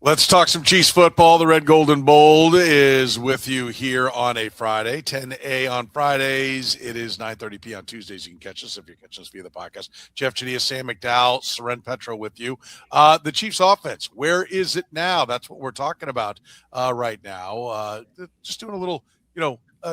Let's talk some Chiefs football. The Red, Gold, and Bold is with you here on a Friday, 10 on Fridays. It is 9:30 p.m. on Tuesdays. You can catch us if you're catching us via the podcast. Jeff Chadiha, Sam McDowell, Soren Petro with you. The Chiefs offense, where is it now? That's what we're talking about right now. Just doing a little,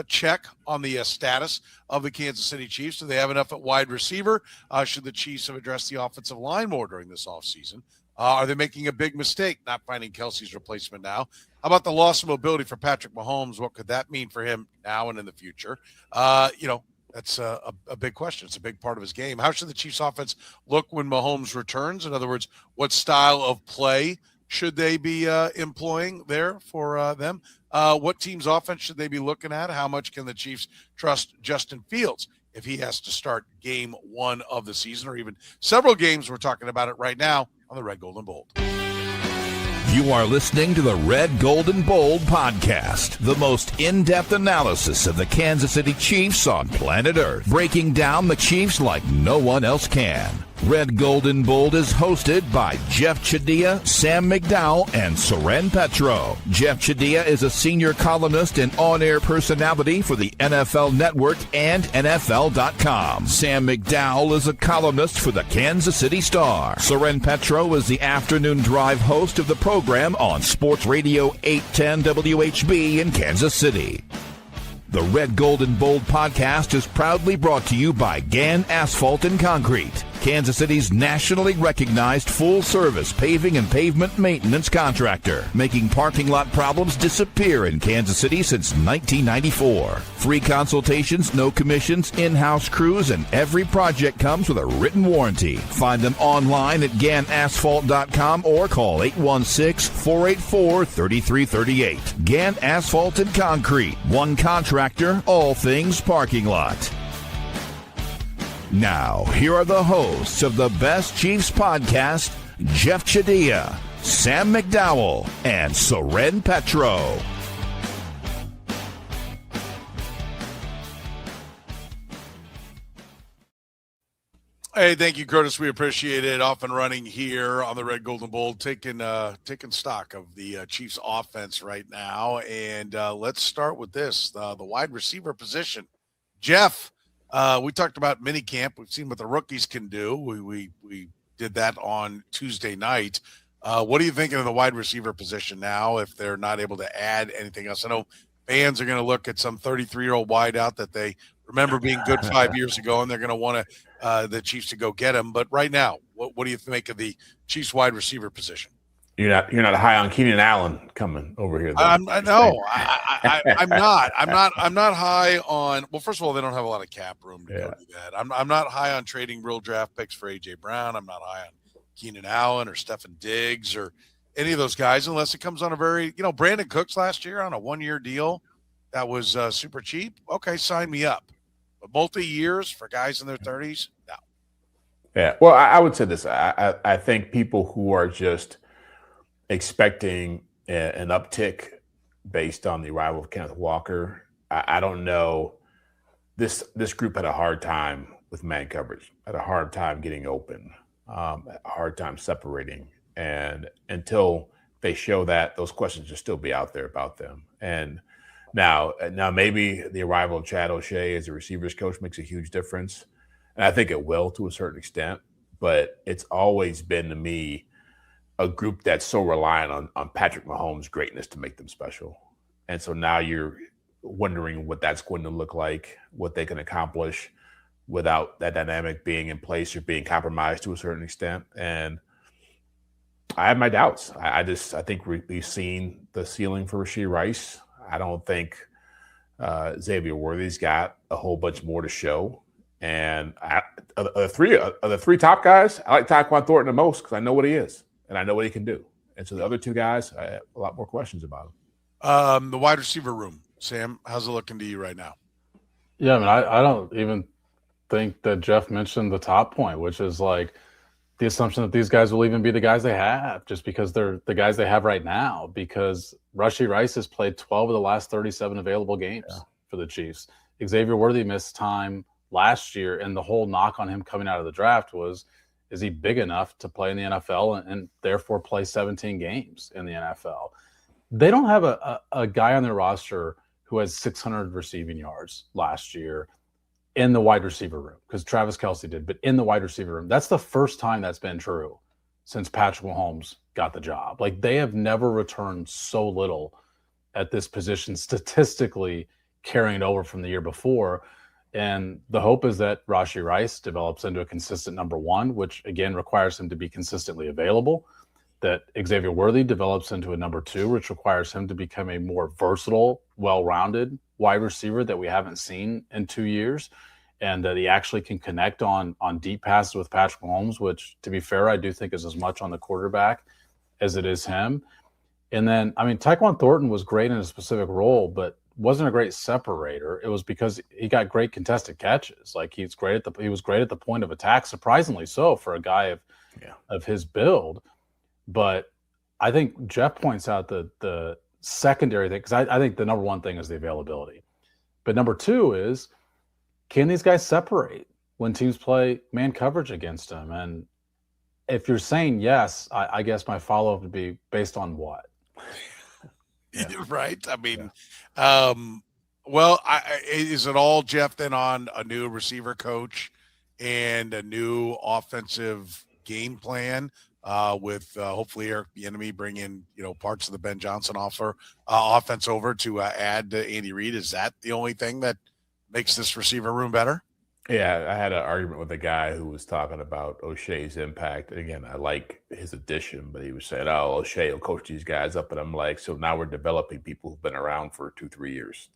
check on the status of the Kansas City Chiefs. Do they have enough at wide receiver? Should the Chiefs have addressed the offensive line more during this offseason? Are they making a big mistake not finding Kelce's replacement now? How about the loss of mobility for Patrick Mahomes? What could that mean for him now and in the future? That's a big question. It's a big part of his game. How should the Chiefs offense look when Mahomes returns? In other words, what style of play should they be employing there for them? What team's offense should they be looking at? How much can the Chiefs trust Justin Fields if he has to start game one of the season or even several games? We're talking about it right now on the Red, Gold, and Bold. You are listening to the Red, Gold, and Bold podcast, the most in-depth analysis of the Kansas City Chiefs on planet Earth, breaking down the Chiefs like no one else can. Red, Gold, and Bold is hosted by Jeff Chadiha, Sam McDowell, and Soren Petro. Jeff Chadiha is a senior columnist and on-air personality for the NFL Network and NFL.com. Sam McDowell is a columnist for the Kansas City Star. Soren Petro is the afternoon drive host of the program on Sports Radio 810 WHB in Kansas City. The Red, Gold, and Bold podcast is proudly brought to you by Gann Asphalt and Concrete, Kansas City's nationally recognized full-service paving and pavement maintenance contractor, making parking lot problems disappear in Kansas City since 1994. Free consultations, no commissions, in-house crews, and every project comes with a written warranty. Find them online at GannAsphalt.com or call 816-484-3338. Gann Asphalt and Concrete, one contractor, all things parking lot. Now, here are the hosts of the Best Chiefs podcast, Jeff Chadiha, Sam McDowell, and Soren Petro. Hey, thank you, Curtis. We appreciate it. Off and running here on the Red, Gold, and Bold, taking stock of the Chiefs offense right now. And let's start with this, the wide receiver position. Jeff, we talked about minicamp. We've seen what the rookies can do. We did that on Tuesday night. What are you thinking of the wide receiver position now if they're not able to add anything else? I know fans are going to look at some 33-year-old wideout that they remember being good 5 years ago, and they're going to want the Chiefs to go get him. But right now, what do you make of the Chiefs wide receiver position? You're not high on Keenan Allen coming over here. I'm not. I'm not high on. Well, first of all, they don't have a lot of cap room to go do that. I'm not high on trading real draft picks for AJ Brown. I'm not high on Keenan Allen or Stefon Diggs or any of those guys unless it comes on a very, Brandon Cooks last year on a 1-year deal that was super cheap. Okay, sign me up. But multi-years for guys in their 30s, no. Yeah. Well, I would say this. I think people who are just expecting an uptick based on the arrival of Kenneth Walker. I don't know. This group had a hard time with man coverage, had a hard time getting open, a hard time separating. And until they show that, those questions will still be out there about them. And now maybe the arrival of ChadO'Shea as a receivers coach makes a huge difference. And I think it will to a certain extent. But it's always been to me a group that's so reliant on Patrick Mahomes' greatness to make them special. And so now you're wondering what that's going to look like, what they can accomplish without that dynamic being in place or being compromised to a certain extent. And I have my doubts. I think we've seen the ceiling for Rashee Rice. I don't think Xavier Worthy's got a whole bunch more to show. And of the three top guys, I like Tyquan Thornton the most because I know what he is. And I know what he can do. And so the other two guys, I have a lot more questions about them. The wide receiver room, Sam, how's it looking to you right now? Yeah, I mean, I don't even think that Jeff mentioned the top point, which is like the assumption that these guys will even be the guys they have just because they're the guys they have right now, because Rashee Rice has played 12 of the last 37 available games for the Chiefs. Xavier Worthy missed time last year, and the whole knock on him coming out of the draft was Is he big enough to play in the NFL and therefore play 17 games in the NFL? They don't have a guy on their roster who has 600 receiving yards last year in the wide receiver room, because Travis Kelce did, but in the wide receiver room. That's the first time that's been true since Patrick Mahomes got the job. Like, they have never returned so little at this position statistically, carrying it over from the year before. And the hope is that Rashee Rice develops into a consistent number one, which again requires him to be consistently available. That Xavier Worthy develops into a number two, which requires him to become a more versatile, well-rounded wide receiver that we haven't seen in 2 years. And that he actually can connect on deep passes with Patrick Mahomes, which, to be fair, I do think is as much on the quarterback as it is him. And then, I mean, Tyquan Thornton was great in a specific role, but wasn't a great separator. It was because he got great contested catches. Like, he was great at the point of attack, surprisingly so for a guy of his build. But I think Jeff points out the secondary thing, because I think the number one thing is the availability. But number two is, can these guys separate when teams play man coverage against them? And if you're saying yes, I guess my follow-up would be based on what? Right. I mean, well, is it all, Jeff, then on a new receiver coach and a new offensive game plan with hopefully Eric Bieniemy bringing, parts of the Ben Johnson offense over to add to Andy Reid? Is that the only thing that makes this receiver room better? Yeah, I had an argument with a guy who was talking about O'Shea's impact. Again, I like his addition, but he was saying, "Oh, O'Shea will coach these guys up," and I'm like, "So now we're developing people who've been around for 2-3 years."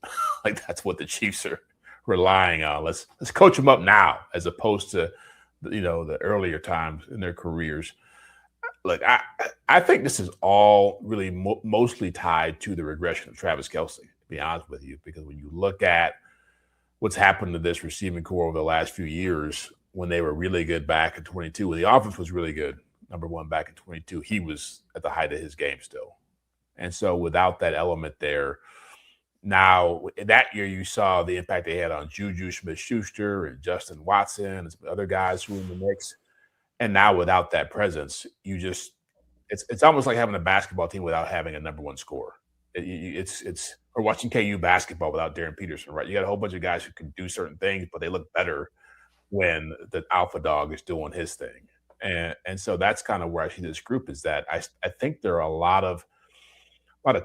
Like, that's what the Chiefs are relying on. Let's coach them up now, as opposed to the earlier times in their careers. Look, I think this is all really mostly tied to the regression of Travis Kelce, to be honest with you, because when you look at what's happened to this receiving core over the last few years, when they were really good back in 22, when the offense was really good, number one back in 22, he was at the height of his game still. And so without that element there, now that year you saw the impact they had on Juju Smith-Schuster and Justin Watson and some other guys who were in the mix. And now without that presence, it's almost like having a basketball team without having a number one scorer. It's or watching KU basketball without Darren Peterson, right? You got a whole bunch of guys who can do certain things, but they look better when the alpha dog is doing his thing. And so that's kind of where I see this group is that I think there are a lot of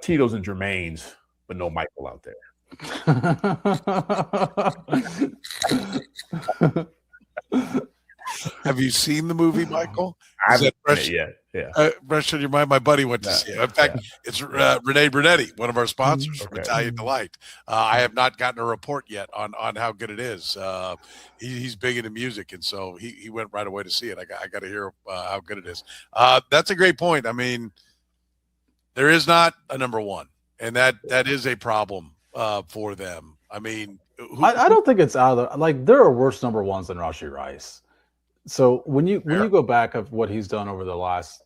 Tito's and Jermaines, but no Michael out there. Have you seen the movie, Michael? I haven't seen it yet. Yeah. Fresh on your mind. My buddy went to see it. In fact, it's Renee Brunetti, one of our sponsors from Italian Delight. I have not gotten a report yet on how good it is. He's big into music, and so he went right away to see it. I got to hear how good it is. That's a great point. I mean, there is not a number one, and that is a problem for them. I mean, I don't think it's out of the, like, there are worse number ones than Rashee Rice. So when you go back of what he's done over the last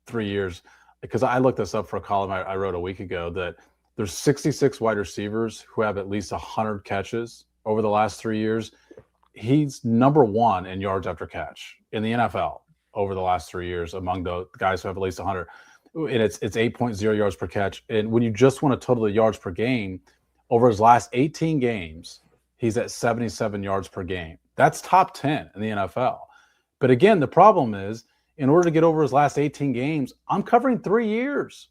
3 years, because I looked this up for a column I wrote a week ago, that there's 66 wide receivers who have at least 100 catches over the last 3 years. He's number one in yards after catch in the NFL over the last 3 years among the guys who have at least 100. And it's 8.0 yards per catch. And when you just want to total the yards per game, over his last 18 games, he's at 77 yards per game. That's top 10 in the NFL. But again, the problem is, in order to get over his last 18 games, I'm covering 3 years.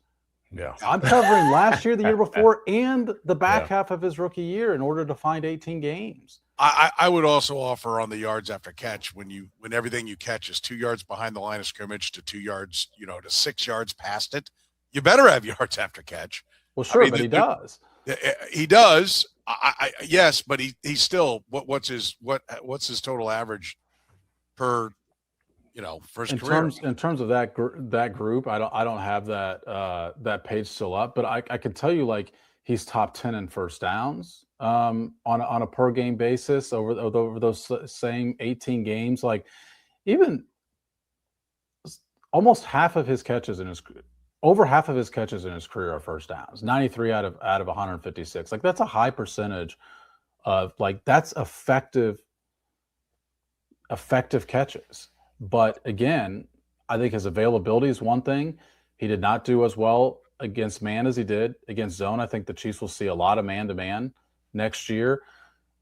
Yeah, I'm covering last year, the year before, and the back half of his rookie year in order to find 18 games. I would also offer on the yards after catch, when everything you catch is 2 yards behind the line of scrimmage to 2 yards, to 6 yards past it, you better have yards after catch. Well, sure, but he does. He does. Yes, but he's still what's his total average per for his career? In terms of that group, I don't have that page still up, but I can tell you, like, he's top 10 in first downs on a per game basis over those same 18 games. Like, even almost half of his catches over half of his catches in his career are first downs, 93 out of 156. Like, that's a high percentage of, like, that's effective effective catches. But again, I think his availability is one thing. He did not do as well against man as he did against zone. I think the Chiefs will see a lot of man-to-man next year.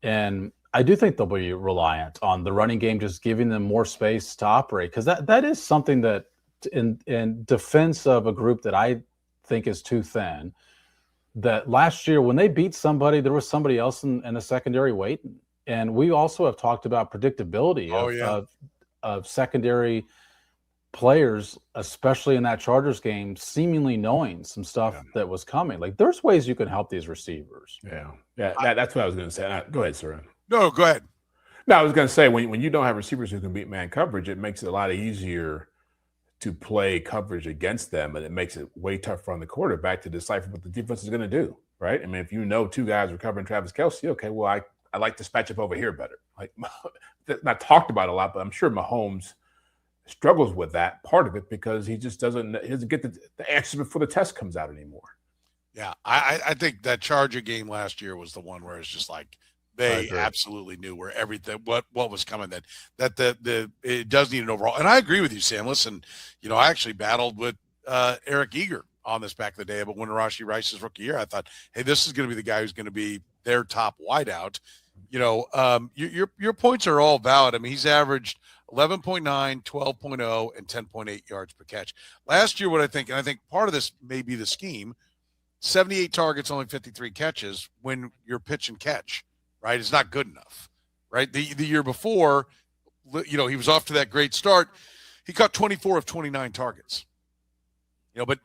And I do think they'll be reliant on the running game, just giving them more space to operate. Because that is something that in defense of a group that I think is too thin, that last year when they beat somebody, there was somebody else in the secondary waiting. And we also have talked about predictability of secondary players, especially in that Chargers game, seemingly knowing some stuff that was coming. Like, there's ways you can help these receivers. That's what I was going to say. Go ahead, Soren. No, go ahead. No, I was going to say, when you don't have receivers who can beat man coverage, it makes it a lot easier to play coverage against them, and it makes it way tougher on the quarterback to decipher what the defense is going to do, right? I mean, if you know two guys are covering Travis Kelce, okay, well, I like this matchup over here better. Like, not talked about a lot, but I'm sure Mahomes struggles with that part of it because he doesn't get the answers before the test comes out anymore. Yeah, I think that Charger game last year was the one where it's just like they absolutely knew where everything what was coming. That it does need an overall. And I agree with you, Sam. Listen, I actually battled with Eric Eager on this back in the day, but when Rashee Rice's rookie year, I thought, hey, this is going to be the guy who's going to be their top wideout. Your points are all valid. I mean, he's averaged 11.9, 12.0, and 10.8 yards per catch. Last year, I think part of this may be the scheme, 78 targets, only 53 catches when you're pitch and catch, right? It's not good enough, right? The year before, he was off to that great start. He caught 24 of 29 targets.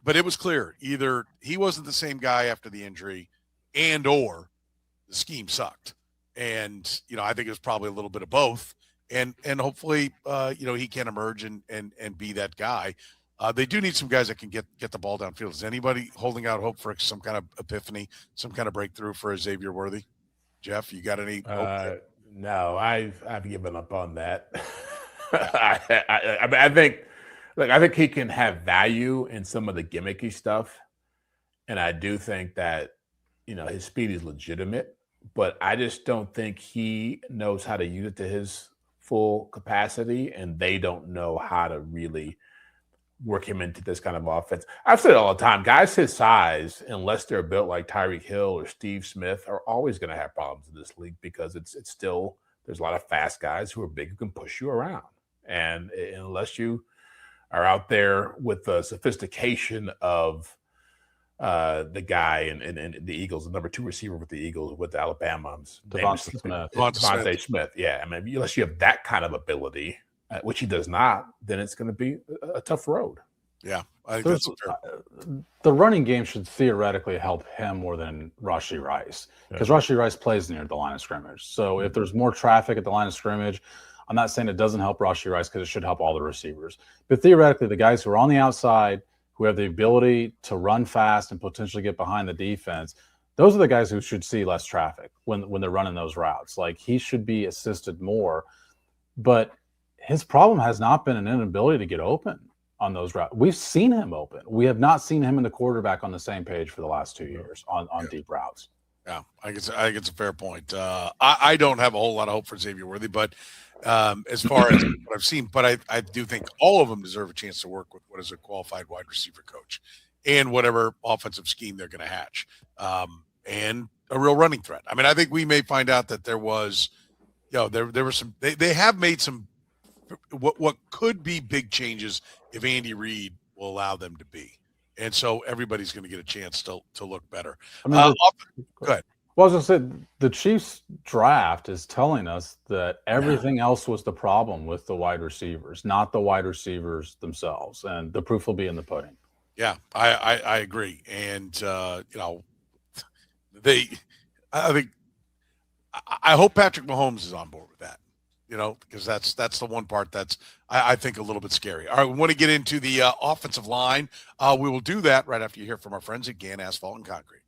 But it was clear either he wasn't the same guy after the injury or the scheme sucked. And, I think it was probably a little bit of both. And hopefully, he can emerge and be that guy. They do need some guys that can get the ball downfield. Is anybody holding out hope for some kind of epiphany, some kind of breakthrough for Xavier Worthy? Jeff, you got any hope? No, I've given up on that. I think he can have value in some of the gimmicky stuff. And I do think that, his speed is legitimate, but I just don't think he knows how to use it to his full capacity, and they don't know how to really work him into this kind of offense. I've said it all the time, guys his size, unless they're built like Tyreek Hill or Steve Smith, are always going to have problems in this league because it's still, there's a lot of fast guys who are big who can push you around. And unless you are out there with the sophistication of the guy in the Eagles, the number 2 receiver with the Eagles, with Alabama, Devontae Smith. Yeah, I mean, unless you have that kind of ability, which he does not, then it's going to be a tough road. Yeah, I think the running game should theoretically help him more than Rashee Rice, because Rashee Rice plays near the line of scrimmage. So if there's more traffic at the line of scrimmage, I'm not saying it doesn't help Rashee Rice because it should help all the receivers. But theoretically, the guys who are on the outside, who have the ability to run fast and potentially get behind the defense, those are the guys who should see less traffic when they're running those routes. Like, he should be assisted more. But his problem has not been an inability to get open on those routes. We've seen him open. We have not seen him and the quarterback on the same page for the last 2 years on deep routes. Yeah, I think it's a fair point. I don't have a whole lot of hope for Xavier Worthy, but as far as what I've seen, but I do think all of them deserve a chance to work with what is a qualified wide receiver coach and whatever offensive scheme they're going to hatch, and a real running threat. I mean, I think we may find out that there was, there were some. They have made some what could be big changes if Andy Reid will allow them to be. And so everybody's going to get a chance to look better. I mean, go ahead. Well, I was going to say, the Chiefs draft is telling us that everything else was the problem with the wide receivers, not the wide receivers themselves. And the proof will be in the pudding. Yeah, I agree. And, I hope Patrick Mahomes is on board with that. Because that's the one part that's, I think, a little bit scary. All right, we want to get into the offensive line. We will do that right after you hear from our friends at Gann Asphalt and Concrete.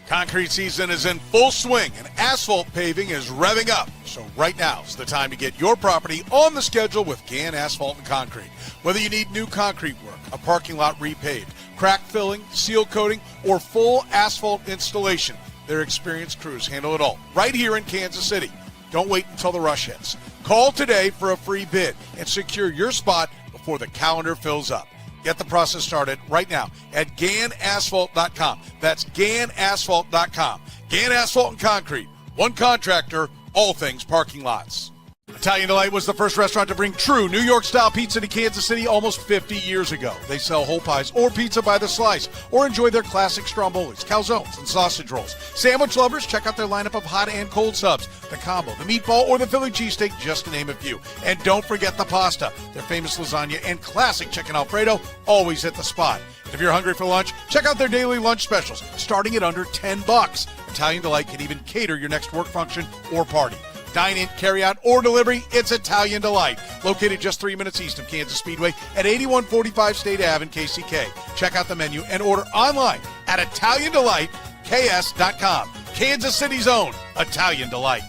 Concrete season is in full swing, and asphalt paving is revving up. So right now is the time to get your property on the schedule with Gann Asphalt and Concrete. Whether you need new concrete work, a parking lot repaved, crack filling, seal coating, or full asphalt installation, their experienced crews handle it all right here in Kansas City. Don't wait until the rush hits. Call today for a free bid and secure your spot before the calendar fills up. Get the process started right now at GannAsphalt.com. That's GannAsphalt.com. Gann Asphalt and Concrete. One contractor, all things parking lots. Italian Delight was the first restaurant to bring true New York-style pizza to Kansas City almost 50 years ago. They sell whole pies or pizza by the slice, or enjoy their classic strombolis, calzones, and sausage rolls. Sandwich lovers, check out their lineup of hot and cold subs, the combo, the meatball, or the Philly cheesesteak, just to name a few. And don't forget the pasta. Their famous lasagna and classic chicken Alfredo always hit the spot. And if you're hungry for lunch, check out their daily lunch specials, starting at under $10. Italian Delight can even cater your next work function or party. Dine in, carry out, or delivery, it's Italian Delight. Located just 3 minutes east of Kansas Speedway at 8145 State Ave in KCK. Check out the menu and order online at ItalianDelightKS.com. Kansas City's own Italian Delight.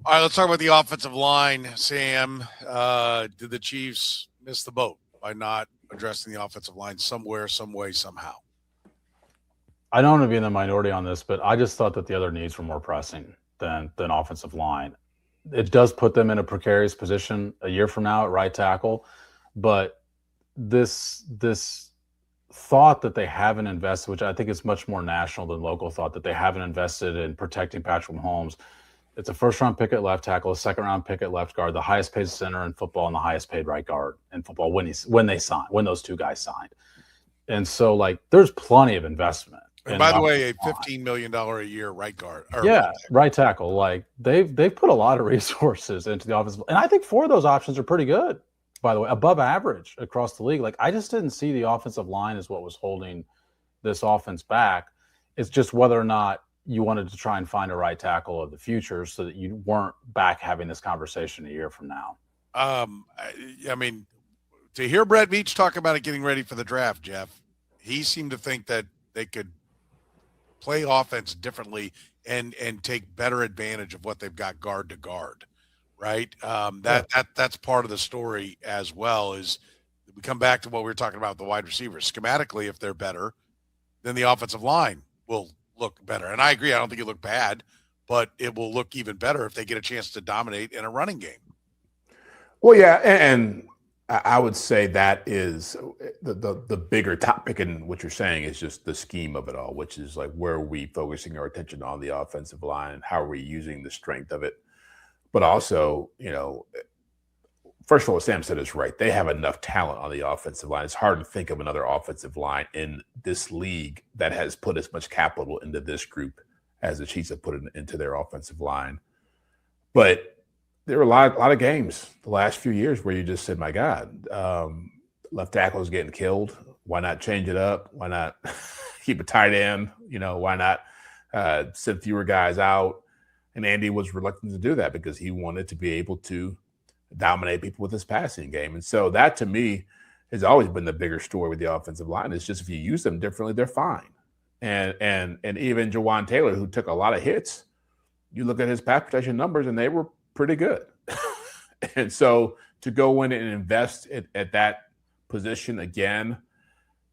All right, let's talk about the offensive line. Sam, did the Chiefs miss the boat by not addressing the offensive line somewhere, some way, somehow? I don't want to be in the minority on this, but I just thought that the other needs were more pressing than offensive line. It does put them in a precarious position a year from now at right tackle, but this thought that they haven't invested, which I think is much more national than local thought, that they haven't invested in protecting Patrick Mahomes. It's a first-round pick at left tackle, a second-round pick at left guard, the highest-paid center in football, and the highest-paid right guard in football when those two guys signed. And so, like, there's plenty of investment. And by the way, a $15 million a year right guard. Right tackle. Like they've put a lot of resources into the offensive, and I think 4 of those options are pretty good. By the way, above average across the league. Like I just didn't see the offensive line as what was holding this offense back. It's just whether or not you wanted to try and find a right tackle of the future, so that you weren't back having this conversation a year from now. I mean, to hear Brett Veach talk about it getting ready for the draft, Jeff, he seemed to think that they could play offense differently and take better advantage of what they've got guard to guard, right? That's part of the story as well. Is we come back to what we were talking about with the wide receivers. Schematically, if they're better, then the offensive line will look better. And I agree, I don't think it looked bad, but it will look even better if they get a chance to dominate in a running game. Well, yeah, and I would say that is the bigger topic, and what you're saying is just the scheme of it all, which is like, where are we focusing our attention on the offensive line, and how are we using the strength of it? But also, first of all, what Sam said is right. They have enough talent on the offensive line. It's hard to think of another offensive line in this league that has put as much capital into this group as the Chiefs have put it into their offensive line. But there were a lot of games the last few years where you just said, my God, left tackle is getting killed. Why not change it up? Why not keep a tight end? Why not send fewer guys out? And Andy was reluctant to do that because he wanted to be able to dominate people with his passing game. And so that, to me, has always been the bigger story with the offensive line. It's just, if you use them differently, they're fine. And even Jawan Taylor, who took a lot of hits, you look at his pass protection numbers and they were pretty good. And so to go in and invest at that position again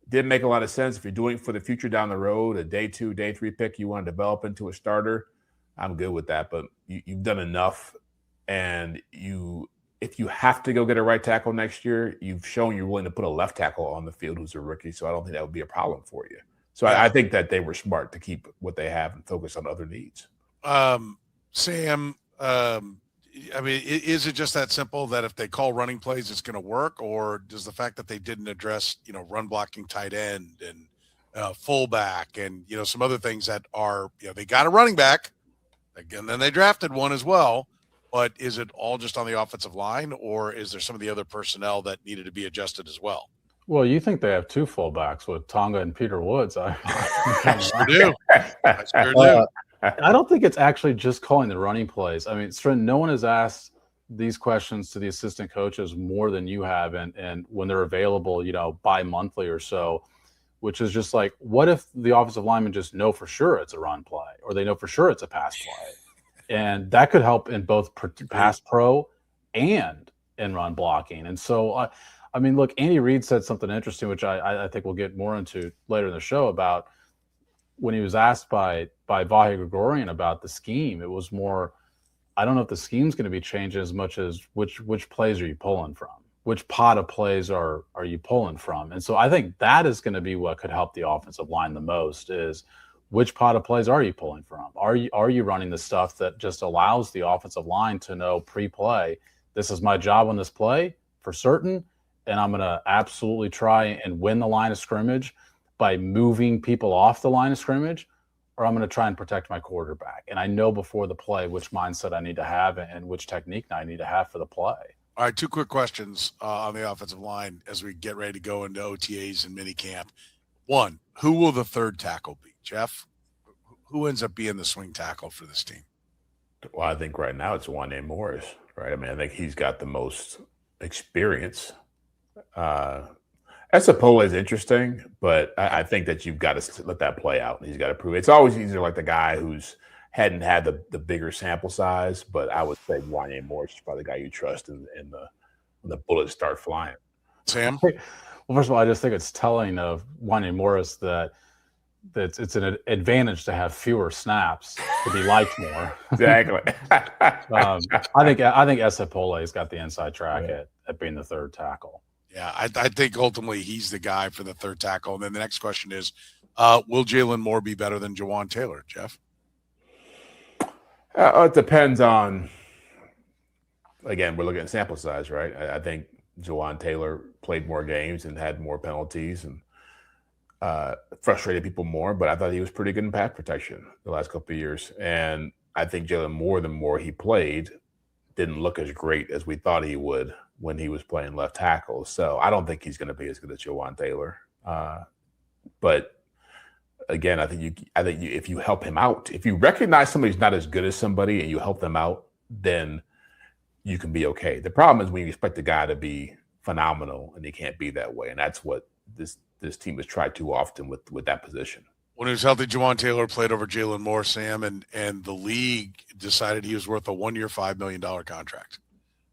didn't make a lot of sense. If you're doing it for the future down the road, a day 2, day 3 pick you want to develop into a starter, I'm good with that. But you've done enough, and if you have to go get a right tackle next year, you've shown you're willing to put a left tackle on the field who's a rookie. So I don't think that would be a problem for you. So I think that they were smart to keep what they have and focus on other needs. Sam, I mean, is it just that simple that if they call running plays, it's going to work? Or does the fact that they didn't address, run blocking tight end and fullback and, some other things that are, they got a running back, again, then they drafted one as well. But is it all just on the offensive line, or is there some of the other personnel that needed to be adjusted as well? Well, you think they have 2 fullbacks with Tonga and Peter Woods. I sure do. I sure do. I don't think it's actually just calling the running plays. I mean, no one has asked these questions to the assistant coaches more than you have, and when they're available, bi-monthly or so, which is just like, what if the offensive linemen just know for sure it's a run play, or they know for sure it's a pass play? And that could help in both pass pro and in run blocking. And so, I mean, look, Andy Reid said something interesting, which I think we'll get more into later in the show, about when he was asked by Vahe Gregorian about the scheme. It was more, I don't know if the scheme's going to be changing as much as which plays are you pulling from? Which pot of plays are you pulling from? And so I think that is going to be what could help the offensive line the most is which pot of plays are you pulling from? Are you running the stuff that just allows the offensive line to know pre-play, this is my job on this play for certain, and I'm going to absolutely try and win the line of scrimmage by moving people off the line of scrimmage, or I'm going to try and protect my quarterback. And I know before the play which mindset I need to have and which technique I need to have for the play. All right, 2 quick questions on the offensive line as we get ready to go into OTAs and minicamp. 1, who will the third tackle be? Jeff, who ends up being the swing tackle for this team? Well, I think right now it's one named Morris, right? I mean, I think he's got the most experience. Esapole is interesting, but I think that you've got to let that play out. He's got to prove it. It's always easier like the guy who's hadn't had the bigger sample size, but I would say Wanye Morris is probably the guy you trust in the bullets start flying. Sam? Well, first of all, I just think it's telling of Wanye Morris that it's an advantage to have fewer snaps to be liked more. Exactly. I think Esapole's got the inside track at being the third tackle. Yeah, I think ultimately he's the guy for the third tackle. And then the next question is, will Jalen Moore be better than Jawan Taylor, Jeff? It depends on, again, we're looking at sample size, right? I think Jawan Taylor played more games and had more penalties and frustrated people more, but I thought he was pretty good in pass protection the last couple of years. And I think Jalen Moore, the more he played, didn't look as great as we thought he would when he was playing left tackle. So I don't think he's going to be as good as Jawan Taylor. But again, I think if you help him out, if you recognize somebody's not as good as somebody and you help them out, then you can be okay. The problem is when you expect the guy to be phenomenal and he can't be that way. And that's what this team has tried too often with that position. When he was healthy, Jawan Taylor played over Jalen Moore, Sam, and the league decided he was worth a 1-year, $5 million contract,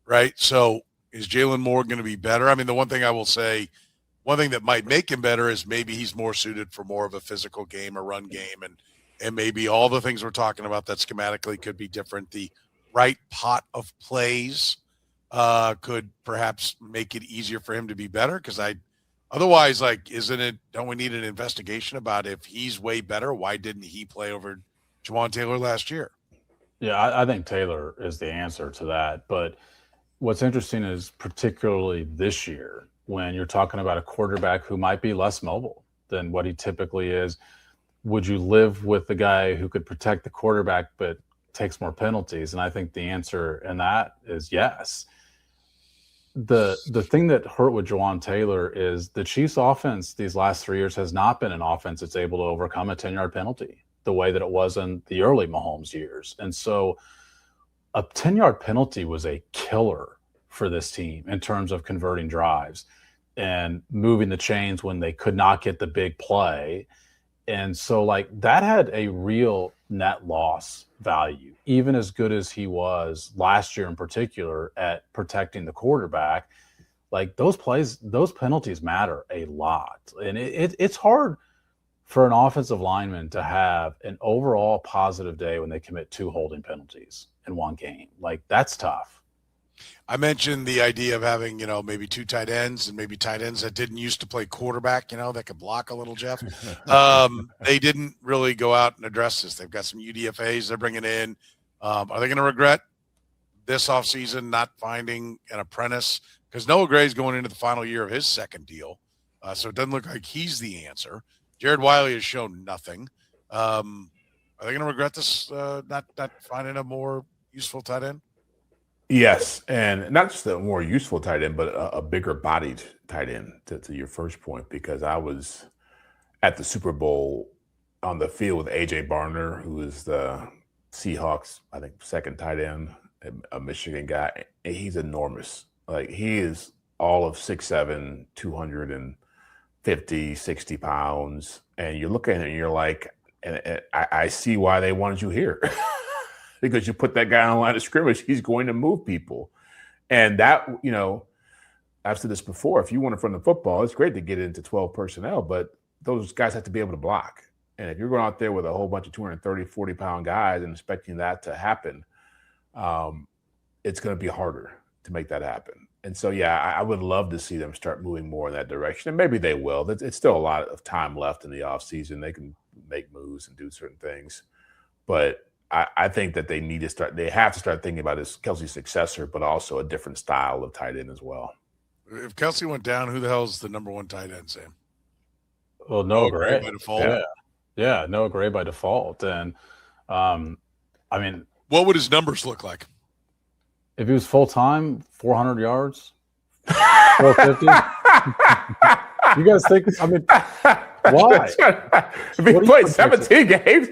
right? So is Jalen Moore going to be better? I mean, the one thing I will say, one thing that might make him better is maybe he's more suited for more of a physical game, a run game, and maybe all the things we're talking about that schematically could be different. The right pot of plays could perhaps make it easier for him to be better because otherwise, don't we need an investigation about if he's way better? Why didn't he play over Jawan Taylor last year? Yeah, I think Taylor is the answer to that. But what's interesting is particularly this year, when you're talking about a quarterback who might be less mobile than what he typically is, would you live with the guy who could protect the quarterback but takes more penalties? And I think the answer in that is yes. The thing that hurt with Jawan Taylor is the Chiefs' offense these last 3 years has not been an offense that's able to overcome a 10-yard penalty the way that it was in the early Mahomes years. And so a 10-yard penalty was a killer for this team in terms of converting drives and moving the chains when they could not get the big play. And so that had a real net loss value, even as good as he was last year in particular at protecting the quarterback. Those plays, those penalties matter a lot. And it's hard for an offensive lineman to have an overall positive day when they commit 2 holding penalties in one game. That's tough. I mentioned the idea of having, maybe 2 tight ends and maybe tight ends that didn't used to play quarterback, that could block a little, Jeff. They didn't really go out and address this. They've got some UDFAs they're bringing in. Are they going to regret this offseason not finding an apprentice? Because Noah Gray's going into the final year of his second deal. So it doesn't look like he's the answer. Jared Wiley has shown nothing. Are they going to regret this, not finding a more useful tight end? Yes, and not just a more useful tight end, but a bigger bodied tight end to your first point, because I was at the Super Bowl on the field with A.J. Barner, who is the Seahawks, I think, second tight end, a Michigan guy. He's enormous. He is all of 6'7", 250, 60 pounds. And you look at him and you're like, and I see why they wanted you here. Because you put that guy on the line of scrimmage, he's going to move people. And that, I've said this before, if you want to run the football, it's great to get into 12 personnel, but those guys have to be able to block. And if you're going out there with a whole bunch of 230, 40-pound guys and expecting that to happen, it's going to be harder to make that happen. And so, yeah, I would love to see them start moving more in that direction. And maybe they will. It's still a lot of time left in the offseason. They can make moves and do certain things. But I think that they have to start thinking about his Kelce's successor, but also a different style of tight end as well. If Kelce went down, who the hell's the number one tight end, Sam? Well, Noah Gray by default. Yeah, Noah Gray by default. And I mean, what would his numbers look like? If he was full-time, 400 yards, 450. You guys think, I mean, why? If he played 17 games,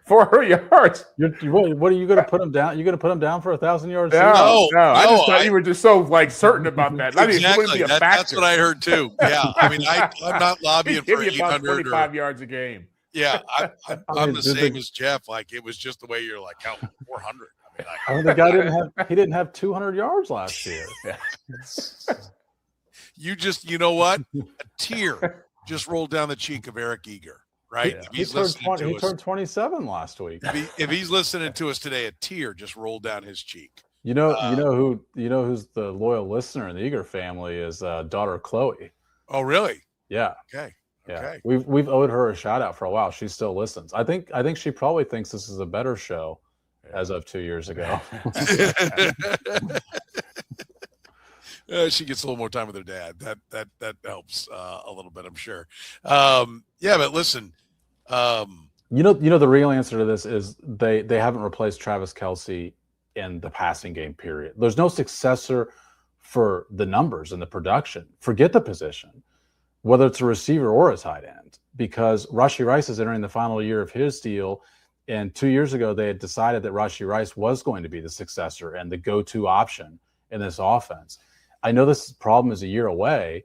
400 yards. What are you going to put him down? You're going to put him down for 1,000 yards? No. I just thought you were just so certain about that. Exactly. That's what I heard too. Yeah. I mean, I'm not lobbying for 800 25 yards a game. Yeah. I'm the same as Jeff. Like, it was just the way you're like, 400. I mean, the guy didn't have 200 yards last year. You know what? A tear just rolled down the cheek of Eric Eager, right? Yeah. He turned 27 last week. If he's listening to us today, a tear just rolled down his cheek. You know who's the loyal listener in the Eager family is daughter Chloe. Oh, really? Yeah. Okay. Yeah. We've owed her a shout out for a while. She still listens. I think she probably thinks this is a better show as of 2 years ago. She gets a little more time with her dad. That helps a little bit, I'm sure. Yeah, but listen, you know the real answer to this is they haven't replaced Travis Kelce in the passing game, period. There's no successor for the numbers and the production. Forget the position, whether it's a receiver or a tight end, because Rashee Rice is entering the final year of his deal. And 2 years ago, they had decided that Rashee Rice was going to be the successor and the go-to option in this offense. I know this problem is a year away,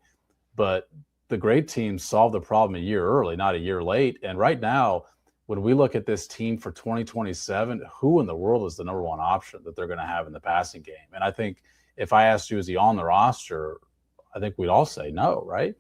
but the great teams solved the problem a year early, not a year late. And right now, when we look at this team for 2027, who in the world is the number one option that they're going to have in the passing game? And I think if I asked you, is he on the roster? I think we'd all say no, right?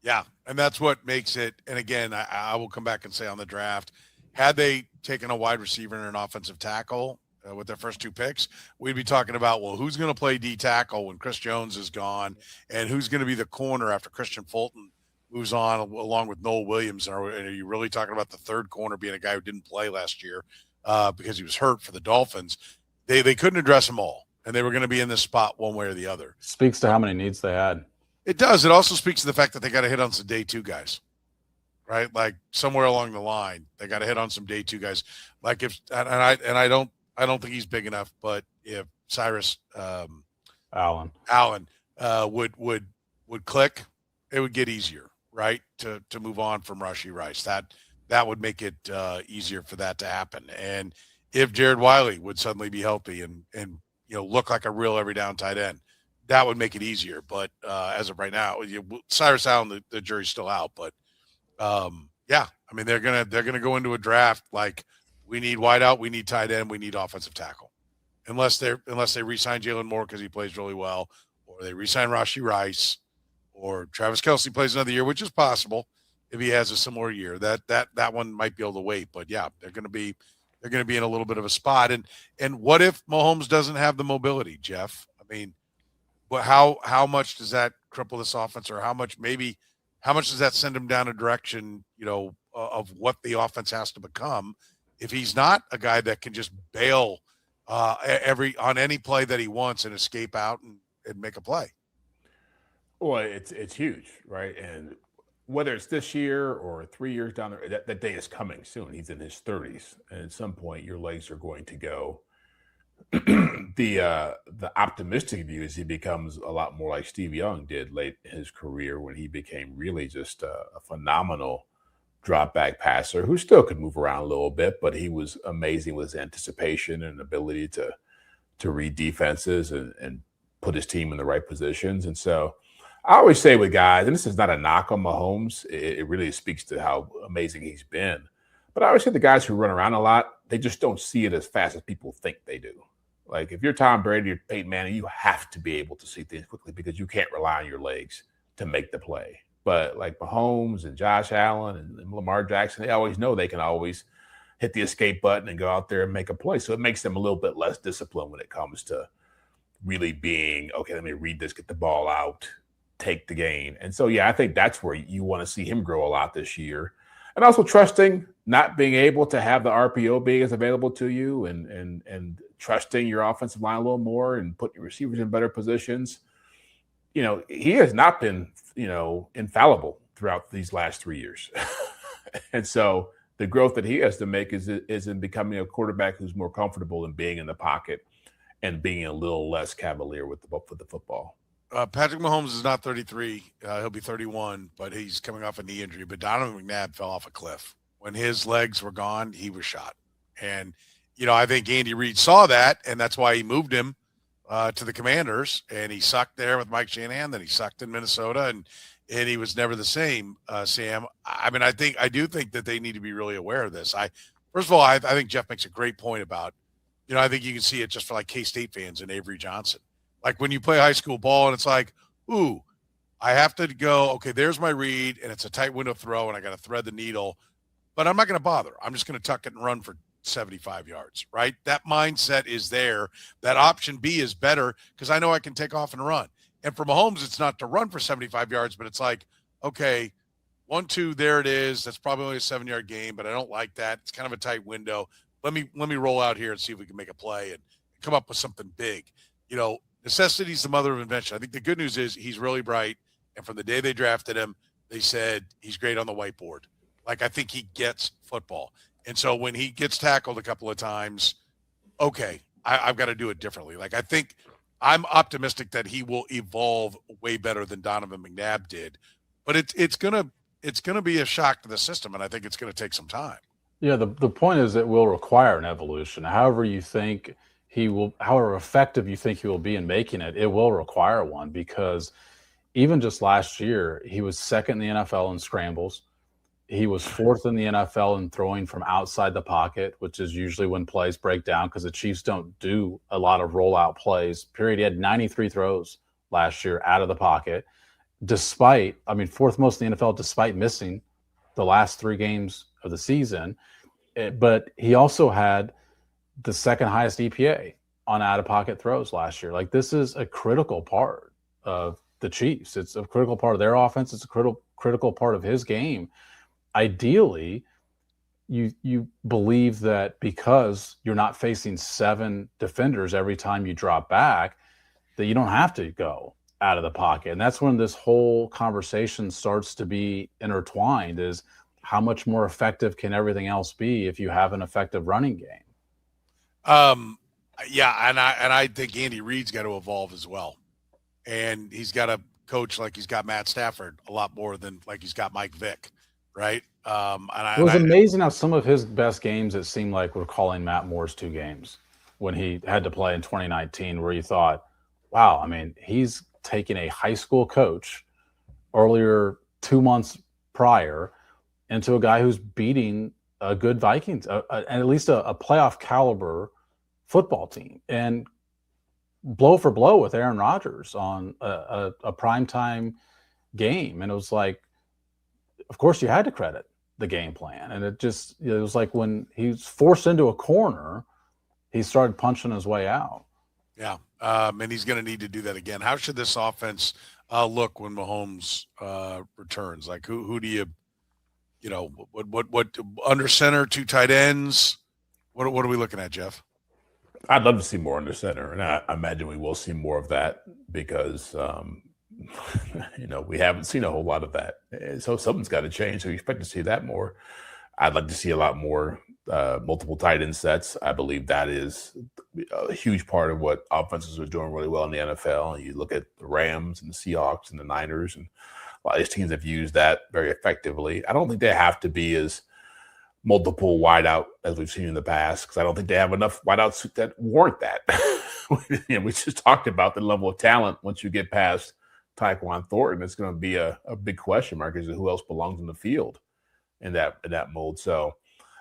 Yeah, and that's what makes it. And again, I will come back and say on the draft, had they taken a wide receiver and an offensive tackle with their first two picks, we'd be talking about, well, who's going to play D tackle when Chris Jones is gone, and who's going to be the corner after Christian Fulton moves on along with Noel Williams? And are you really talking about the third corner being a guy who didn't play last year because he was hurt for the Dolphins? They couldn't address them all, and they were going to be in this spot one way or the other. Speaks to how many needs they had. It does. It also speaks to the fact that they got to hit on some day two guys. Right, like somewhere along the line, they got to hit on some day two guys. Like if I don't think he's big enough, but if Cyrus Allen would click, it would get easier, right, to move on from Rashee Rice. That would make it easier for that to happen. And if Jared Wiley would suddenly be healthy and look like a real every down tight end, that would make it easier. But as of right now, Cyrus Allen, the jury's still out, but. Yeah, I mean they're gonna go into a draft like we need wideout, we need tight end, we need offensive tackle, unless they re-sign Jalen Moore because he plays really well, or they re-sign Rashee Rice, or Travis Kelce plays another year, which is possible if he has a similar year. That one might be able to wait, but yeah, they're gonna be in a little bit of a spot. And what if Mahomes doesn't have the mobility, Jeff? I mean, but how much does that cripple this offense, or how much does that send him down a direction, of what the offense has to become if he's not a guy that can just bail on any play that he wants and escape out and make a play? Well, it's huge, right? And whether it's this year or 3 years down the road, that day is coming soon. He's in his 30s, and at some point your legs are going to go. The optimistic view is he becomes a lot more like Steve Young did late in his career, when he became really just a phenomenal drop back passer who still could move around a little bit, but he was amazing with his anticipation and ability to read defenses and put his team in the right positions. And so I always say with guys, and this is not a knock on Mahomes, it really speaks to how amazing he's been. But I always say the guys who run around a lot, they just don't see it as fast as people think they do. Like if you're Tom Brady or Peyton Manning, you have to be able to see things quickly because you can't rely on your legs to make the play. But like Mahomes and Josh Allen and Lamar Jackson, they always know they can always hit the escape button and go out there and make a play. So it makes them a little bit less disciplined when it comes to really being, okay, let me read this, get the ball out, take the gain. And so, yeah, I think that's where you want to see him grow a lot this year. And also trusting not being able to have the RPO being as available to you and trusting your offensive line a little more and putting your receivers in better positions. He has not been, infallible throughout these last 3 years. And so the growth that he has to make is in becoming a quarterback who's more comfortable in being in the pocket and being a little less cavalier with the football. Patrick Mahomes is not 33. He'll be 31, but he's coming off a knee injury. But Donovan McNabb fell off a cliff. When his legs were gone, he was shot. And, I think Andy Reid saw that, and that's why he moved him to the Commanders. And he sucked there with Mike Shanahan. Then he sucked in Minnesota, and he was never the same, Sam. I mean, I do think that they need to be really aware of this. First of all, I think Jeff makes a great point about, I think you can see it just for like K-State fans and Avery Johnson. Like when you play high school ball and it's like, ooh, I have to go, okay, there's my read, and it's a tight window throw, and I got to thread the needle, but I'm not going to bother. I'm just going to tuck it and run for 75 yards, right? That mindset is there. That option B is better because I know I can take off and run. And for Mahomes, it's not to run for 75 yards, but it's like, okay, 1, 2, there it is. That's probably only a 7-yard game, but I don't like that. It's kind of a tight window. Let me roll out here and see if we can make a play and come up with something big. Necessity is the mother of invention. I think the good news is he's really bright. And from the day they drafted him, they said he's great on the whiteboard. Like, I think he gets football. And so when he gets tackled a couple of times, okay, I've got to do it differently. Like, I think I'm optimistic that he will evolve way better than Donovan McNabb did. But it's gonna be a shock to the system, and I think it's gonna take some time. Yeah, the point is it will require an evolution. However effective you think he will be in making it, it will require one, because even just last year, he was second in the NFL in scrambles. He was fourth in the NFL in throwing from outside the pocket, which is usually when plays break down because the Chiefs don't do a lot of rollout plays, period. He had 93 throws last year out of the pocket, fourth most in the NFL, despite missing the last 3 games of the season. But he also had the second highest EPA on out-of-pocket throws last year. Like, this is a critical part of the Chiefs. It's a critical part of their offense. It's a critical part of his game. Ideally, you believe that because you're not facing 7 defenders every time you drop back, that you don't have to go out of the pocket. And that's when this whole conversation starts to be intertwined, is how much more effective can everything else be if you have an effective running game? Yeah, and I think Andy Reid's got to evolve as well, and he's got to coach like he's got Matt Stafford a lot more than like he's got Mike Vick, right? It was amazing how some of his best games, it seemed like, were calling Matt Moore's 2 games when he had to play in 2019, where you thought, wow, I mean, he's taking a high school coach earlier 2 months prior into a guy who's beating a good Vikings, at least a playoff caliber football team, and blow for blow with Aaron Rodgers on a primetime game. And it was like, of course you had to credit the game plan. And it was like when he was forced into a corner, he started punching his way out. Yeah. And he's going to need to do that again. How should this offense look when Mahomes returns? Like, who do you what under center, 2 tight ends? What are we looking at, Jeff? I'd love to see more under center, and I imagine we will see more of that because, we haven't seen a whole lot of that. So something's got to change. So you expect to see that more. I'd like to see a lot more multiple tight end sets. I believe that is a huge part of what offenses are doing really well in the NFL. You look at the Rams and the Seahawks and the Niners, and a lot of these teams have used that very effectively. I don't think they have to be as multiple wideout as we've seen in the past, because I don't think they have enough wideouts that warrant that. We just talked about the level of talent. Once you get past Tyquan Thornton, it's going to be a big question mark as to who else belongs in the field in that mold. So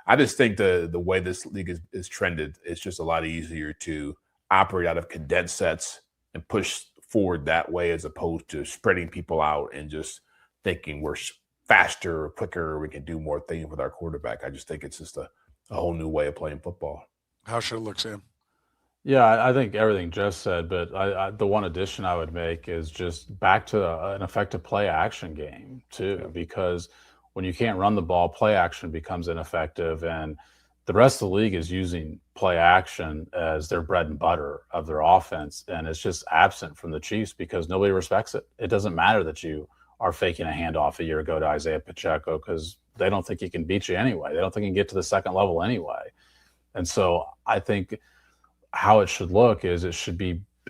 I just think the way this league is trended, it's just a lot easier to operate out of condensed sets and push forward that way, as opposed to spreading people out and just thinking we're faster or quicker, we can do more things with our quarterback. I just think it's just a a whole new way of playing football. How should it look, Sam? Yeah, I think everything Jeff said, but the one addition I would make is just back to an effective play action game too, because when you can't run the ball, play action becomes ineffective, and the rest of the league is using play action as their bread and butter of their offense, and it's just absent from the Chiefs because nobody respects it. It doesn't matter that you are faking a handoff a year ago to Isaiah Pacheco because they don't think he can beat you anyway. They don't think he can get to the second level anyway. And so I think how it should look is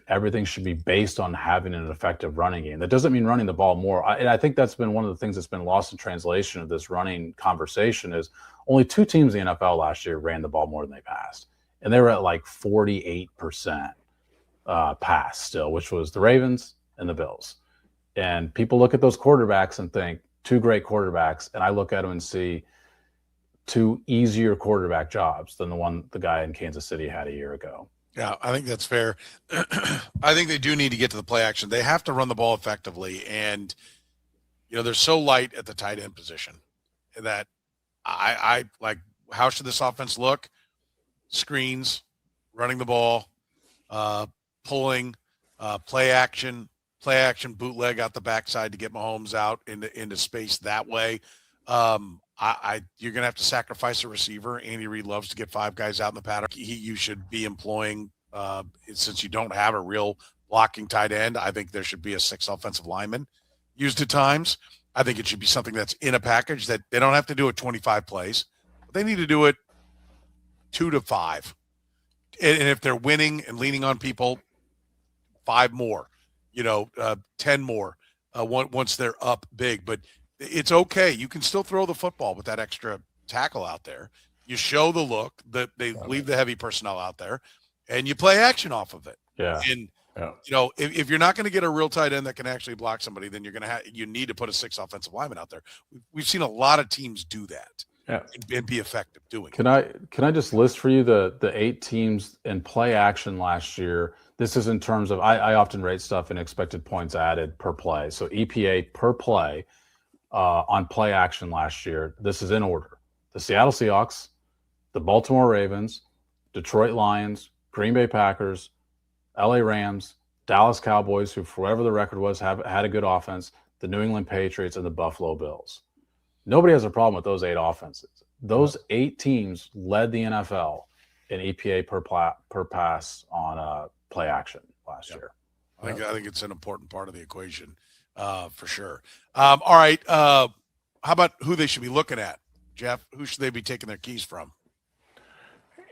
everything should be based on having an effective running game. That doesn't mean running the ball more. And I think that's been one of the things that's been lost in translation of this running conversation is only 2 teams in the NFL last year ran the ball more than they passed. And they were at like 48% pass still, which was the Ravens and the Bills. And people look at those quarterbacks and think 2 great quarterbacks. And I look at them and see 2 easier quarterback jobs than the guy in Kansas City had a year ago. Yeah, I think that's fair. I think they do need to get to the play action. They have to run the ball effectively. And, they're so light at the tight end position that I like, how should this offense look? Screens, running the ball, pulling, play action, bootleg out the backside to get Mahomes out into space that way. You're going to have to sacrifice a receiver. Andy Reid loves to get 5 guys out in the paddock. You should be employing, since you don't have a real blocking tight end, I think there should be a 6 offensive lineman used at times. I think it should be something that's in a package that they don't have to do it 25 plays, but they need to do it 2 to 5. And if they're winning and leaning on people, 5 more, 10 more once they're up big. But it's okay. You can still throw the football with that extra tackle out there. You show the look that they leave the heavy personnel out there, and you play action off of it. Yeah. And if you're not going to get a real tight end that can actually block somebody, then you need to put a 6 offensive lineman out there. We've seen a lot of teams do that. Yeah. And be effective doing it. Can I just list for you the 8 teams in play action last year? This is in terms of I often rate stuff in expected points added per play. So EPA per play on play action last year. This is in order: the Seattle Seahawks, the Baltimore Ravens, Detroit Lions, Green Bay Packers, LA Rams, Dallas Cowboys, who for whatever the record was had a good offense, the New England Patriots, and the Buffalo Bills. Nobody has a problem with those 8 offenses. Those 8 teams led the NFL in EPA per pass on play action last year. I think it's an important part of the equation, for sure. All right. How about who they should be looking at, Jeff? Who should they be taking their keys from?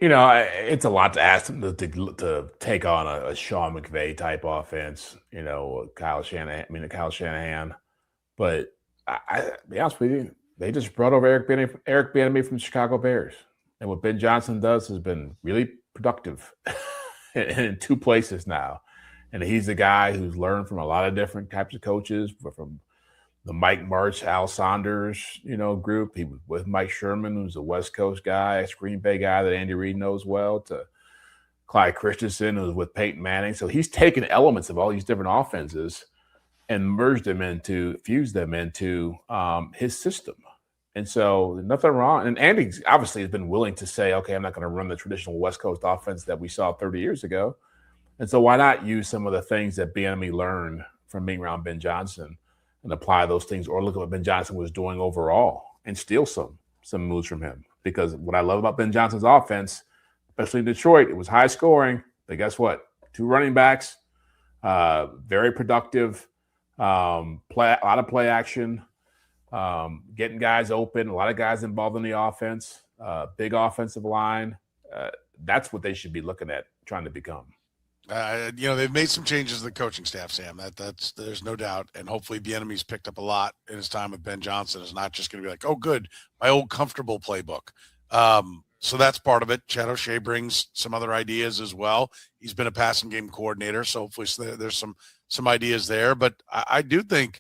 It's a lot to ask them to take on a Sean McVay type offense. Kyle Shanahan. But I be honest with you, they just brought over Eric Bieniemy from the Chicago Bears, and what Ben Johnson does has been really productive in 2 places now. And he's a guy who's learned from a lot of different types of coaches, from the Mike Martz, Al Saunders, group. He was with Mike Sherman, who's a West Coast guy, Green Bay guy that Andy Reid knows well, to Clyde Christensen, who's with Peyton Manning. So he's taken elements of all these different offenses and fused them into his system. And so nothing wrong. And Andy obviously has been willing to say, okay, I'm not going to run the traditional West Coast offense that we saw 30 years ago. And so why not use some of the things that Bieniemy learned from being around Ben Johnson and apply those things, or look at what Ben Johnson was doing overall and steal some moves from him? Because what I love about Ben Johnson's offense, especially in Detroit, it was high scoring. But guess what? 2 running backs, very productive, a lot of play action, getting guys open, a lot of guys involved in the offense, big offensive line. That's what they should be looking at, trying to become. They've made some changes to the coaching staff, Sam. There's no doubt. And hopefully Bieniemy's picked up a lot in his time with Ben Johnson. It's not just going to be like, oh, good, my old comfortable playbook. So that's part of it. ChadO'Shea brings some other ideas as well. He's been a passing game coordinator, so hopefully there's some ideas there. But I do think,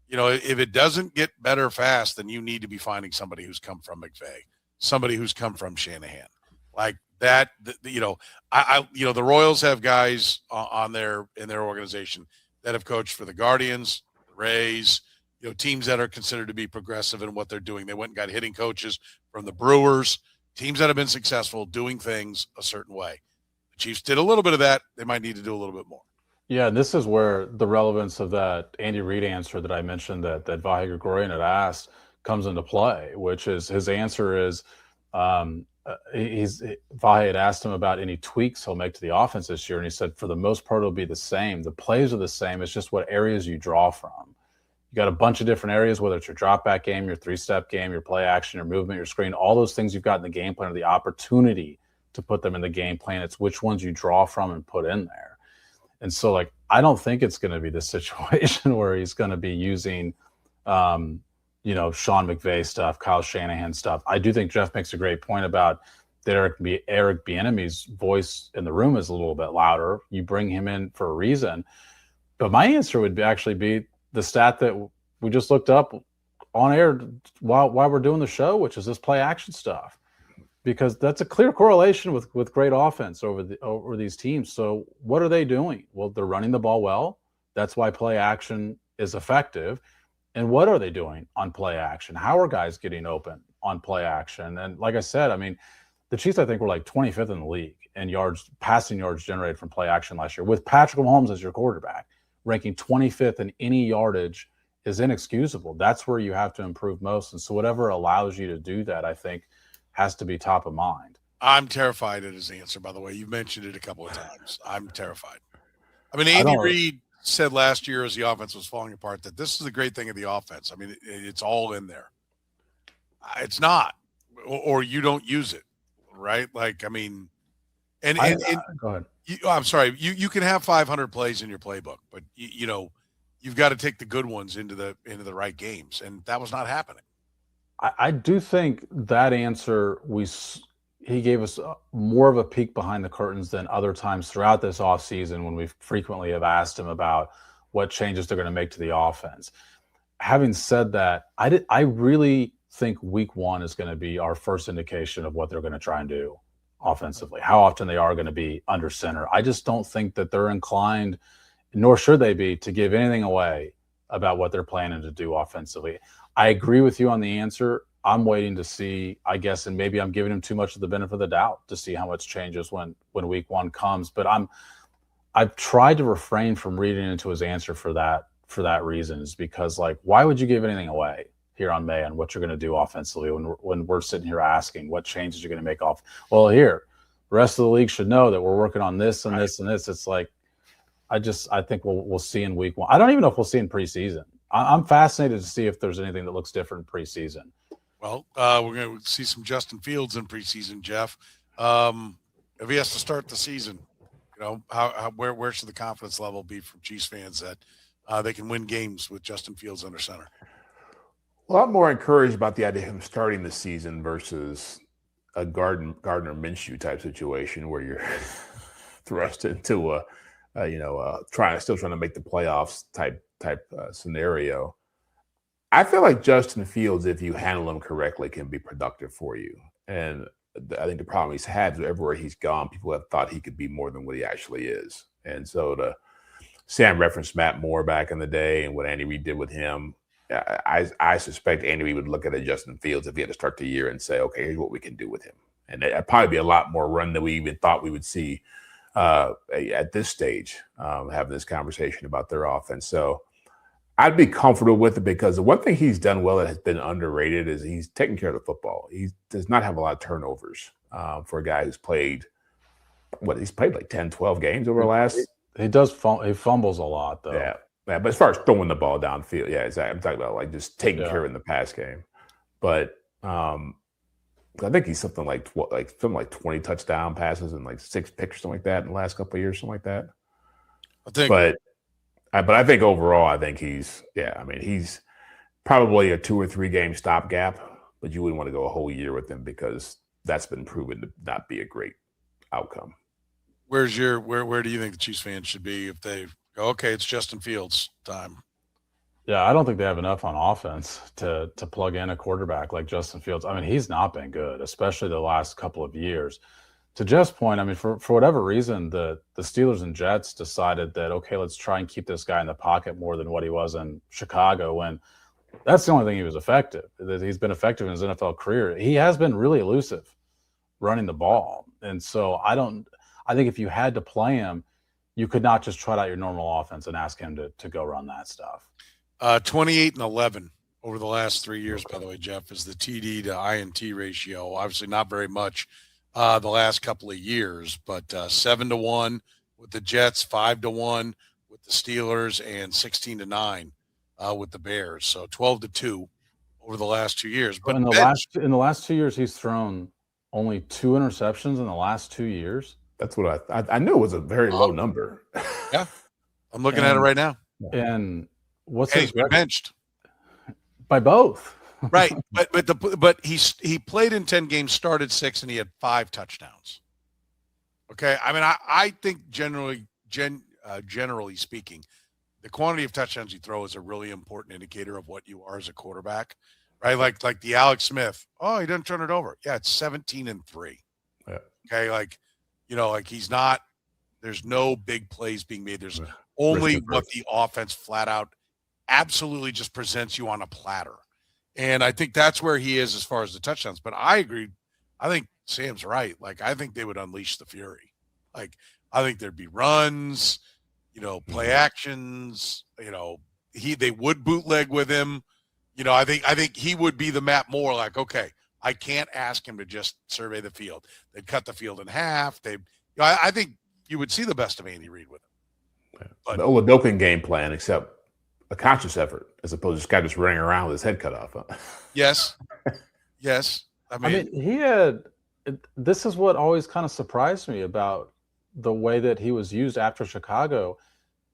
if it doesn't get better fast, then you need to be finding somebody who's come from McVay, somebody who's come from Shanahan. Like that, the Royals have guys in their organization that have coached for the Guardians, the Rays, teams that are considered to be progressive in what they're doing. They went and got hitting coaches from the Brewers. Teams that have been successful doing things a certain way. The Chiefs did a little bit of that. They might need to do a little bit more. Yeah, and this is where the relevance of that Andy Reid answer that I mentioned that Vahe Gregorian had asked comes into play, which is his answer is Vahe had asked him about any tweaks he'll make to the offense this year, and he said for the most part it'll be the same. The plays are the same. It's just what areas you draw from. You got a bunch of different areas, whether it's your drop back game, your 3-step game, your play action, your movement, your screen, all those things you've got in the game plan are the opportunity to put them in the game plan. It's which ones you draw from and put in there. And so, like, I don't think it's going to be the situation where he's going to be using, Sean McVay stuff, Kyle Shanahan stuff. I do think Jeff makes a great point about that Eric Bieniemy's voice in the room is a little bit louder. You bring him in for a reason. But my answer would actually be the stat that we just looked up on air while we're doing the show, which is this play action stuff. Because that's a clear correlation with great offense over these teams. So what are they doing? Well, they're running the ball well. That's why play action is effective. And what are they doing on play action? How are guys getting open on play action? And like I said, I mean, the Chiefs, I think, were like 25th in the league in passing yards generated from play action last year. With Patrick Mahomes as your quarterback, ranking 25th in any yardage is inexcusable. That's where you have to improve most. And so whatever allows you to do that, I think, has to be top of mind. I'm terrified at his answer, by the way. You've mentioned it a couple of times. I'm terrified. I mean, Andy Reid said last year as the offense was falling apart that this is the great thing of the offense. I mean, it's all in there. It's not, or you don't use it, right? Like, I mean, and go ahead. I'm sorry. You can have 500 plays in your playbook, but you've got to take the good ones into the right games, and that was not happening. I do think that answer he gave us more of a peek behind the curtains than other times throughout this offseason when we frequently have asked him about what changes they're going to make to the offense. Having said that, I really think week 1 is going to be our first indication of what they're going to try and do offensively, how often they are going to be under center. I just don't think that they're inclined, nor should they be, to give anything away about what they're planning to do offensively. I agree with you on the answer. I'm waiting to see, I guess, and maybe I'm giving him too much of the benefit of the doubt to see how much changes when week 1 comes. But I've tried to refrain from reading into his answer for that reason, is because, like, why would you give anything away here on May on what you're going to do offensively when we're sitting here asking what changes you're going to make off? Well, here, the rest of the league should know that we're working on this and this and this. It's like, I think we'll see in week 1. I don't even know if we'll see in preseason. I'm fascinated to see if there's anything that looks different in preseason. Well, we're going to see some Justin Fields in preseason, Jeff. If he has to start the season, where should the confidence level be from Chiefs fans that they can win games with Justin Fields under center? Well, I'm more encouraged about the idea of him starting the season versus a Gardner Minshew type situation where you're thrust into trying to make the playoffs type scenario. I feel like Justin Fields, if you handle him correctly, can be productive for you. And I think the problem he's had is everywhere he's gone, people have thought he could be more than what he actually is. And so Sam referenced Matt Moore back in the day and what Andy Reid did with him. I suspect Andy Reid would look at Justin Fields if he had to start the year and say, okay, here's what we can do with him. And it'd probably be a lot more run than we even thought we would see at this stage, having this conversation about their offense. So I'd be comfortable with it because the one thing he's done well that has been underrated is he's taking care of the football. He does not have a lot of turnovers for a guy who's played like 10, 12 games over the last. He does. He fumbles a lot, though. Yeah, but as far as throwing the ball downfield, yeah, exactly. I'm talking about like just taking care of it in the pass game. But I think he's something like 20 touchdown passes and like 6 picks or something like that in the last couple of years, something like that. But I think overall, I think he's probably a 2 or 3 game stopgap, but you wouldn't want to go a whole year with him because that's been proven to not be a great outcome. Where do you think the Chiefs fans should be if they go, okay, it's Justin Fields time? Yeah, I don't think they have enough on offense to plug in a quarterback like Justin Fields. I mean, he's not been good, especially the last couple of years. To Jeff's point, I mean, for whatever reason, the Steelers and Jets decided that, okay, let's try and keep this guy in the pocket more than what he was in Chicago, when that's the only thing he was effective. That he's been effective in his NFL career. He has been really elusive running the ball. And so I think if you had to play him, you could not just trot out your normal offense and ask him to go run that stuff. 28-11 over the last 3 years, by the way, Jeff, is the TD to INT ratio. Obviously not very much the last couple of years, but 7-1 with the Jets, 5-1 with the Steelers, and 16-9 with the Bears. So 12-2 over the last 2 years. But in the last 2 years, he's thrown only 2 interceptions in the last 2 years. That's what I knew it was a very low number. Yeah, I'm looking at it right now. And what's he's been benched by both, right? But he played in 10 games, started 6, and he had 5 touchdowns. Okay, I mean I think generally speaking, the quantity of touchdowns you throw is a really important indicator of what you are as a quarterback, right? Like the Alex Smith. Oh, he didn't turn it over. Yeah, it's 17-3. Yeah. Okay, like he's not. There's no big plays being made. There's only what the offense flat out absolutely just presents you on a platter. And I think that's where he is as far as the touchdowns. But I agree. I think Sam's right. Like, I think they would unleash the fury. Like, I think there'd be runs, play actions, they would bootleg with him. I think he would be the Matt Moore, like, okay, I can't ask him to just survey the field. They'd cut the field in half. I think you would see the best of Andy Reid with him. But the Oladokun game plan, except a conscious effort, as opposed to this guy just running around with his head cut off. Huh? Yes. I mean, he had – this is what always kind of surprised me about the way that he was used after Chicago.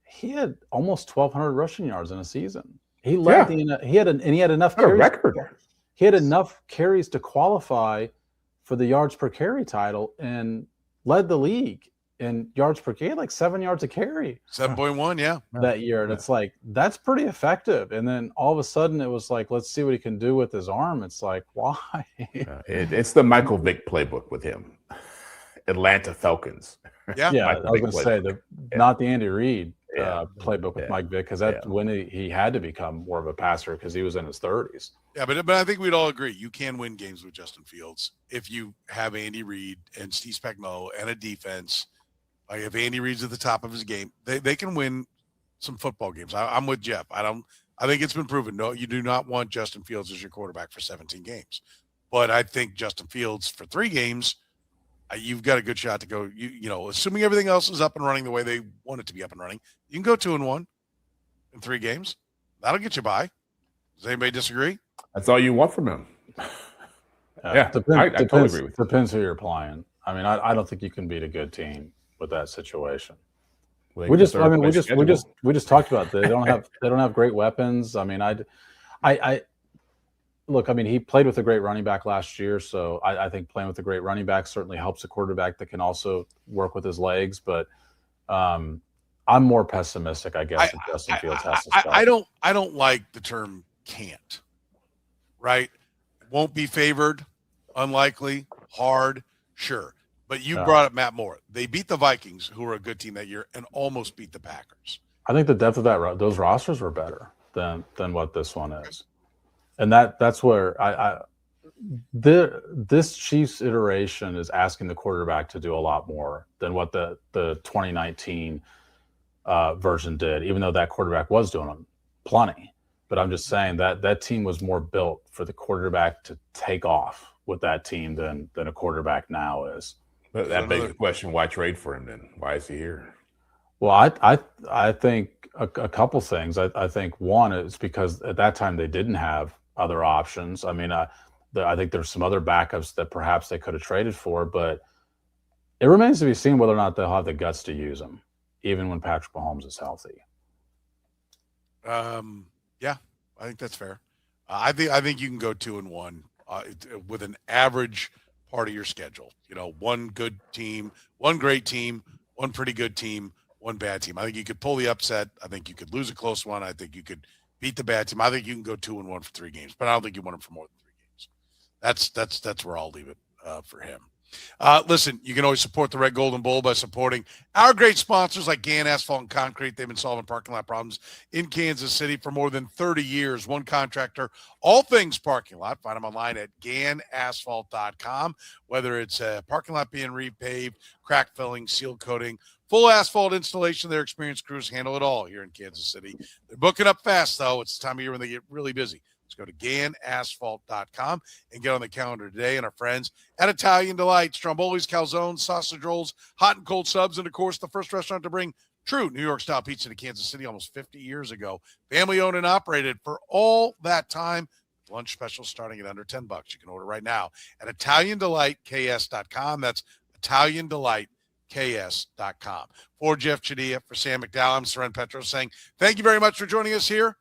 He had almost 1,200 rushing yards in a season. He led he had enough carries. Record. He had enough carries to qualify for the yards per carry title and led the league in yards per carry, like 7 yards a carry. 7.1, yeah. That year. And it's like, that's pretty effective. And then all of a sudden it was like, let's see what he can do with his arm. It's like, why? It's the Michael Vick playbook with him. Atlanta Falcons. Yeah. I was going to say, not the Andy Reid playbook with Mike Vick, because that's when he had to become more of a passer because he was in his 30s. Yeah, but I think we'd all agree you can win games with Justin Fields if you have Andy Reid and Steve Spagnuolo and a defense. Like, if Andy Reid's at the top of his game, they can win some football games. I'm with Jeff. I think it's been proven. No, you do not want Justin Fields as your quarterback for 17 games. But I think Justin Fields for 3 games, you've got a good shot to go. Assuming everything else is up and running the way they want it to be up and running, you can go 2-1 in 3 games. That'll get you by. Does anybody disagree? That's all you want from him. I totally agree with you. Depends who you're playing. I mean, I don't think you can beat a good team with that situation. Well, we just talked about that. They don't have great weapons. I mean, look, I mean, he played with a great running back last year, so I think playing with a great running back certainly helps a quarterback that can also work with his legs. But I'm more pessimistic, I guess, if Justin Fields has to start. I don't like the term can't. Right? Won't be favored, unlikely, hard, sure. But you brought up Matt Moore. They beat the Vikings, who were a good team that year, and almost beat the Packers. I think the depth of those rosters were better than what this one is. And that's where this Chiefs iteration is asking the quarterback to do a lot more than what the 2019 version did, even though that quarterback was doing plenty. But I'm just saying that team was more built for the quarterback to take off with that team than a quarterback now is. But that begs the question, why trade for him then? Why is he here? Well, I think a couple things. I think one is because at that time they didn't have other options. I mean, I think there's some other backups that perhaps they could have traded for, but it remains to be seen whether or not they'll have the guts to use them, even when Patrick Mahomes is healthy. Yeah, I think that's fair. I think you can go 2-1 with an average part of your schedule. One good team, one great team, one pretty good team, one bad team. I think you could pull the upset. I think you could lose a close one. I think you could beat the bad team. I think you can go 2-1 for 3 games, but I don't think you want him for more than 3 games. That's where I'll leave it for him. Listen, you can always support the Red, Gold, and Bold by supporting our great sponsors like Gann Asphalt and Concrete. They've been solving parking lot problems in Kansas City for more than 30 years. One contractor, all things parking lot. Find them online at GannAsphalt.com. Whether it's a parking lot being repaved, crack filling, seal coating, full asphalt installation, their experienced crews handle it all here in Kansas City. They're booking up fast, though. It's the time of year when they get really busy. Let's go to GannAsphalt.com and get on the calendar today. And our friends at Italian Delights, Strombolis, calzones, sausage rolls, hot and cold subs, and, of course, the first restaurant to bring true New York-style pizza to Kansas City almost 50 years ago. Family-owned and operated for all that time. Lunch specials starting at under $10. You can order right now at ItalianDelightKS.com. That's ItalianDelightKS.com. For Jeff Chadiha, for Sam McDowell, I'm Soren Petro saying thank you very much for joining us here